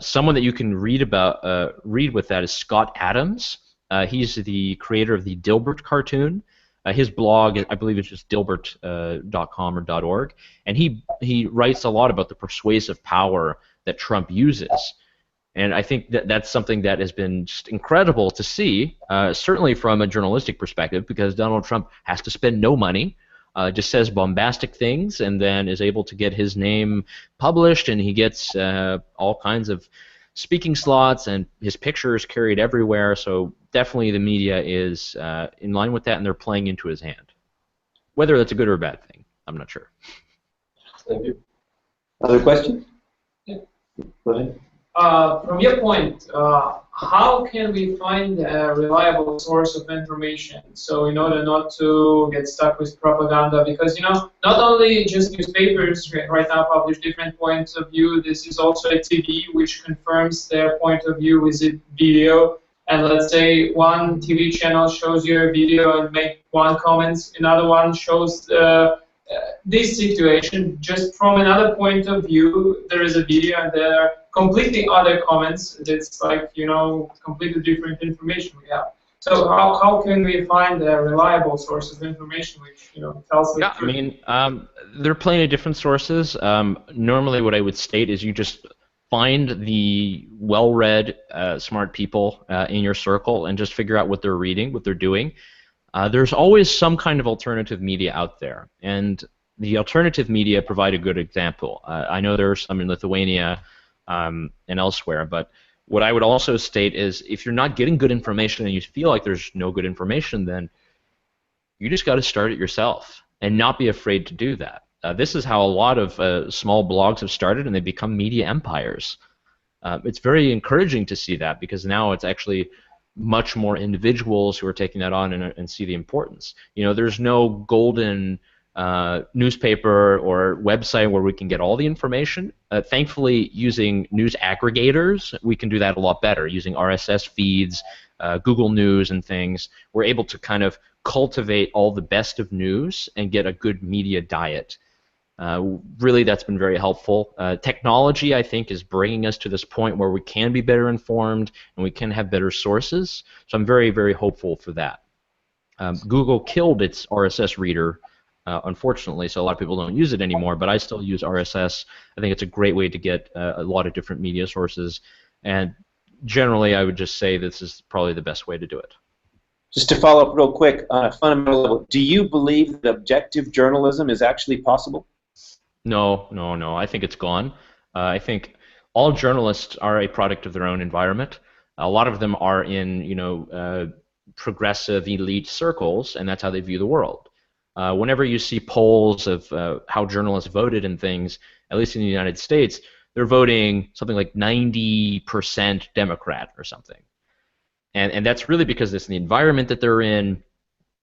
Someone that you can read with that is Scott Adams. He's the creator of the Dilbert cartoon. His blog, I believe it's just dilbert.com or .org, and he writes a lot about the persuasive power that Trump uses. And I think that that's something that has been just incredible to see, certainly from a journalistic perspective, because Donald Trump has to spend no money, just says bombastic things, and then is able to get his name published, and he gets all kinds of speaking slots, and his pictures carried everywhere. So definitely the media is in line with that, and they're playing into his hand. Whether that's a good or a bad thing, I'm not sure. Thank you. Other questions? Yeah. Go ahead. From your point, how can we find a reliable source of information? So in order not to get stuck with propaganda, because not only just newspapers right now publish different points of view. This is also a TV which confirms their point of view with a video. And let's say one TV channel shows you a video and make one comment, another one shows this situation just from another point of view. There is a video and there are completely other comments. It's like, completely different information we have. So how can we find a reliable source of information which, tells us? Yeah, I mean, there are plenty of different sources. Normally what I would state is you just find the well-read, smart people in your circle and just figure out what they're reading, what they're doing. There's always some kind of alternative media out there, and the alternative media provide a good example. I know there are some in Lithuania and elsewhere, but what I would also state is if you're not getting good information and you feel like there's no good information, then you just got to start it yourself and not be afraid to do that. This is how a lot of small blogs have started, and they become media empires. It's very encouraging to see that, because now it's actually much more individuals who are taking that on and see the importance. There's no golden newspaper or website where we can get all the information. Thankfully, using news aggregators, we can do that a lot better. Using RSS feeds, Google News and things, we're able to kind of cultivate all the best of news and get a good media diet. Really, that's been very helpful. Technology, I think, is bringing us to this point where we can be better informed and we can have better sources. So I'm very, very hopeful for that. Google killed its RSS reader, unfortunately, so a lot of people don't use it anymore, but I still use RSS. I think it's a great way to get a lot of different media sources, and generally I would just say this is probably the best way to do it. Just to follow up real quick on a fundamental level, do you believe that objective journalism is actually possible? No, no, no. I think it's gone. I think all journalists are a product of their own environment. A lot of them are in, progressive elite circles, and that's how they view the world. Whenever you see polls of how journalists voted and things, at least in the United States, they're voting something like 90% Democrat or something. And that's really because it's the environment that they're in.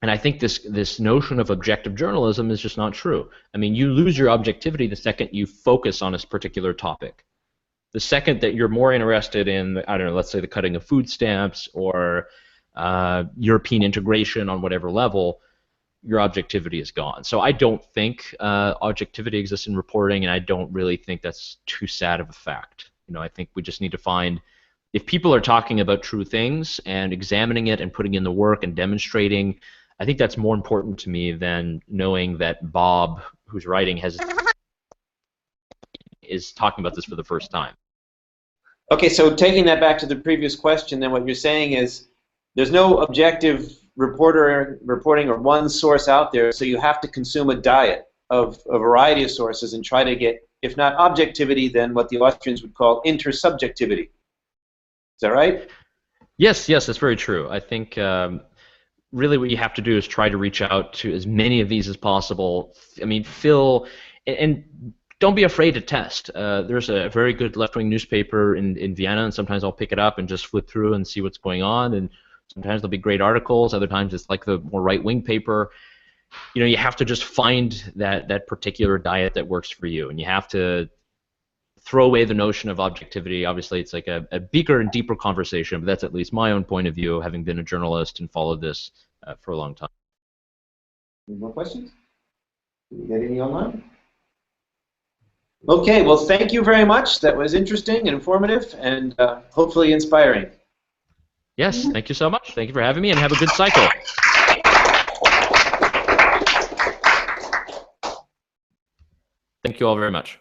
And I think this notion of objective journalism is just not true. I mean, you lose your objectivity the second you focus on a particular topic. The second that you're more interested in, I don't know, let's say the cutting of food stamps or European integration on whatever level, your objectivity is gone. So I don't think objectivity exists in reporting, and I don't really think that's too sad of a fact. I think we just need to find, if people are talking about true things and examining it and putting in the work and demonstrating, I think that's more important to me than knowing that Bob, who's writing, is talking about this for the first time. Okay, so taking that back to the previous question, then what you're saying is there's no objective reporting or one source out there, so you have to consume a diet of a variety of sources and try to get, if not objectivity, then what the Austrians would call intersubjectivity. Is that right? Yes, that's very true. I think really what you have to do is try to reach out to as many of these as possible. I mean, and don't be afraid to test. There's a very good left-wing newspaper in Vienna, and sometimes I'll pick it up and just flip through and see what's going on. And sometimes there'll be great articles. Other times it's like the more right-wing paper. You have to just find that particular diet that works for you, and you have to throw away the notion of objectivity. Obviously, it's like a bigger and deeper conversation, but that's at least my own point of view, having been a journalist and followed this for a long time. Any more questions? Did we get any online? Okay, well, thank you very much. That was interesting and informative and hopefully inspiring. Yes, thank you so much. Thank you for having me, and have a good cycle. Thank you all very much.